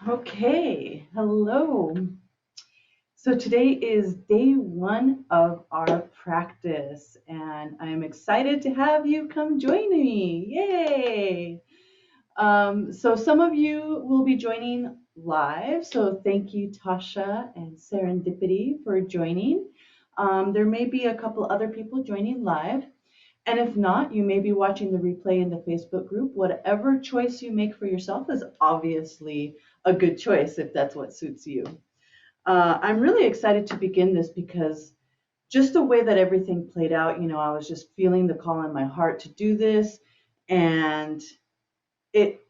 Okay, hello. So today is day one of our practice, and I'm excited to have you come join me. Yay! So some of you will be joining live. So thank you, Tasha and Serendipity, for joining. There may be a couple other people joining live. And if not, you may be watching the replay in the Facebook group. Whatever choice you make for yourself is obviously a good choice if that's what suits you. I'm really excited to begin this because just the way that everything played out, I was just feeling the call in my heart to do this, and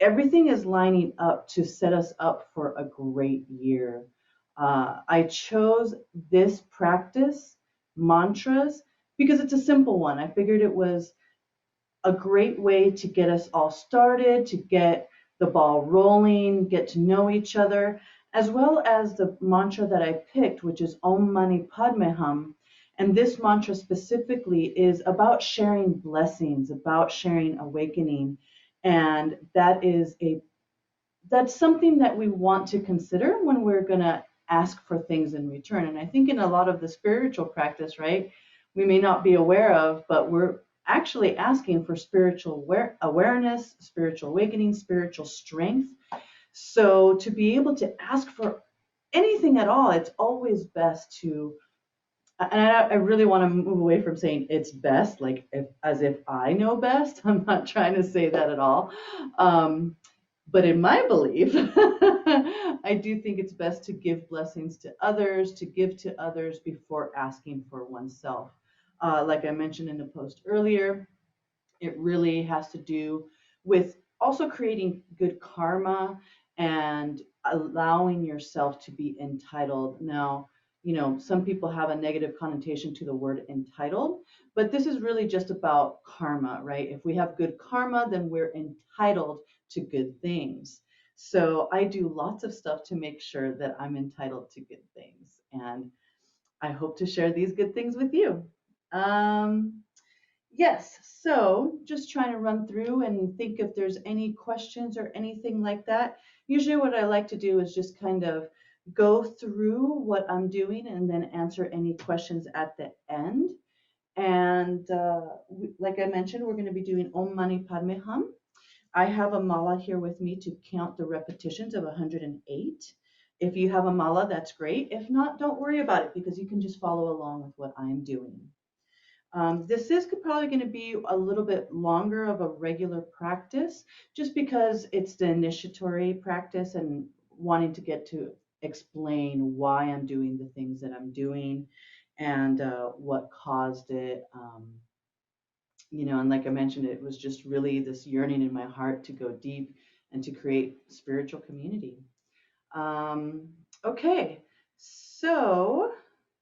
everything is lining up to set us up for a great year. I chose this practice, mantras, because it's a simple one. I figured it was a great way to get us all started, to get the ball rolling, get to know each other, as well as the mantra that I picked, which is Om Mani Padme Hum. And this mantra specifically is about sharing blessings, about sharing awakening. And that's something that we want to consider when we're going to ask for things in return. And I think in a lot of the spiritual practice, right, we may not be aware of, but we're actually asking for spiritual awareness, spiritual awakening, spiritual strength. So to be able to ask for anything at all, it's always best to, and I really want to move away from saying it's best, like as if I know best. I'm not trying to say that at all. But in my belief, I do think it's best to give blessings to others, to give to others before asking for oneself. Like I mentioned in the post earlier, it really has to do with also creating good karma and allowing yourself to be entitled. Now, some people have a negative connotation to the word entitled, but this is really just about karma, right? If we have good karma, then we're entitled to good things. So I do lots of stuff to make sure that I'm entitled to good things. And I hope to share these good things with you. Um, Yes, so just trying to run through and think if there's any questions or anything like that. Usually, what I like to do is just kind of go through what I'm doing and then answer any questions at the end. And like I mentioned, we're going to be doing Om Mani Padme Hum. I have a mala here with me to count the repetitions of 108. If you have a mala, that's great. If not, don't worry about it because you can just follow along with what I'm doing. This is probably going to be a little bit longer of a regular practice just because it's the initiatory practice and wanting to get to explain why I'm doing the things that I'm doing and what caused it. And like I mentioned, it was just really this yearning in my heart to go deep and to create spiritual community. Um, okay, so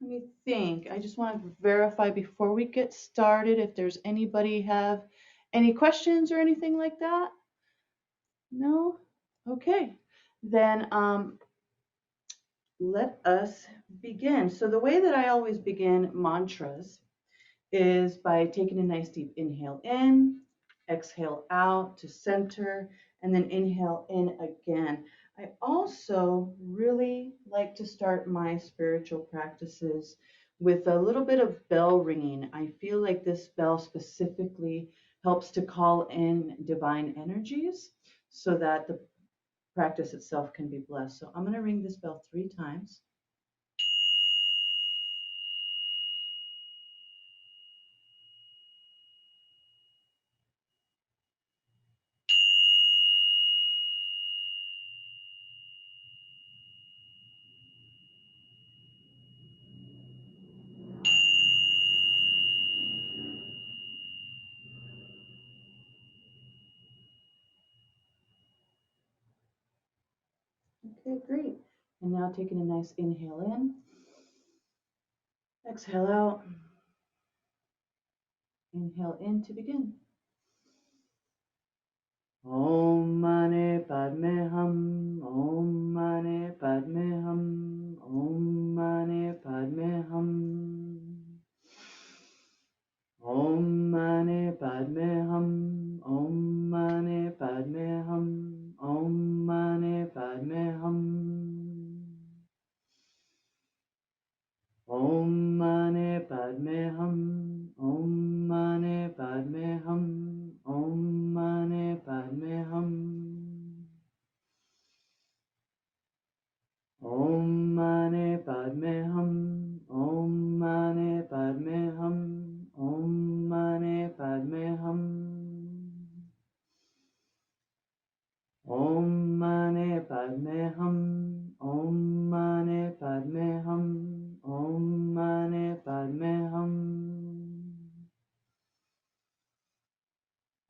let me think. I just want to verify before we get started if there's anybody have any questions or anything like that. No? Okay. Then let us begin. So the way that I always begin mantras is by taking a nice deep inhale in, exhale out to center, and then inhale in again. I also really like to start my spiritual practices with a little bit of bell ringing. I feel like this bell specifically helps to call in divine energies so that the practice itself can be blessed. So I'm going to ring this bell 3 times. Okay, great. And now taking a nice inhale in, exhale out, inhale in to begin. Om Mani Padme Hum, Om Mani Padme Hum, Om Mani Padme Hum. Om Mani Padme Hum, Om Mani Padme Hum, Om Mani Padme Hum.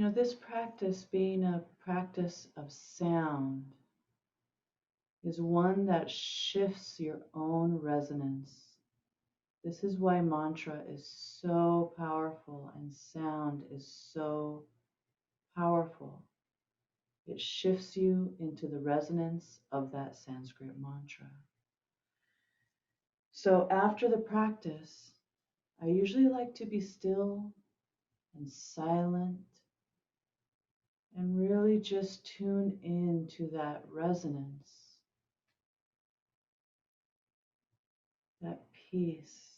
You know, this practice, being a practice of sound, is one that shifts your own resonance. This is why mantra is so powerful and sound is so powerful. It shifts you into the resonance of that Sanskrit mantra. So after the practice, I usually like to be still and silent and really just tune into that resonance, that peace.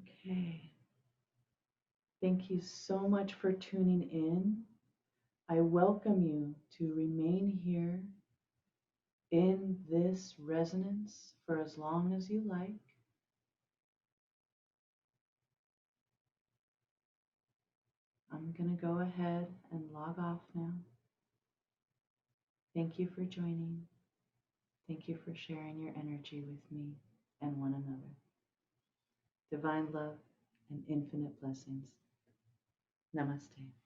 Okay. Thank you so much for tuning in. I welcome you to remain here in this resonance for as long as you like. I'm going to go ahead and log off now. Thank you for joining. Thank you for sharing your energy with me and one another. Divine love and infinite blessings. Namaste.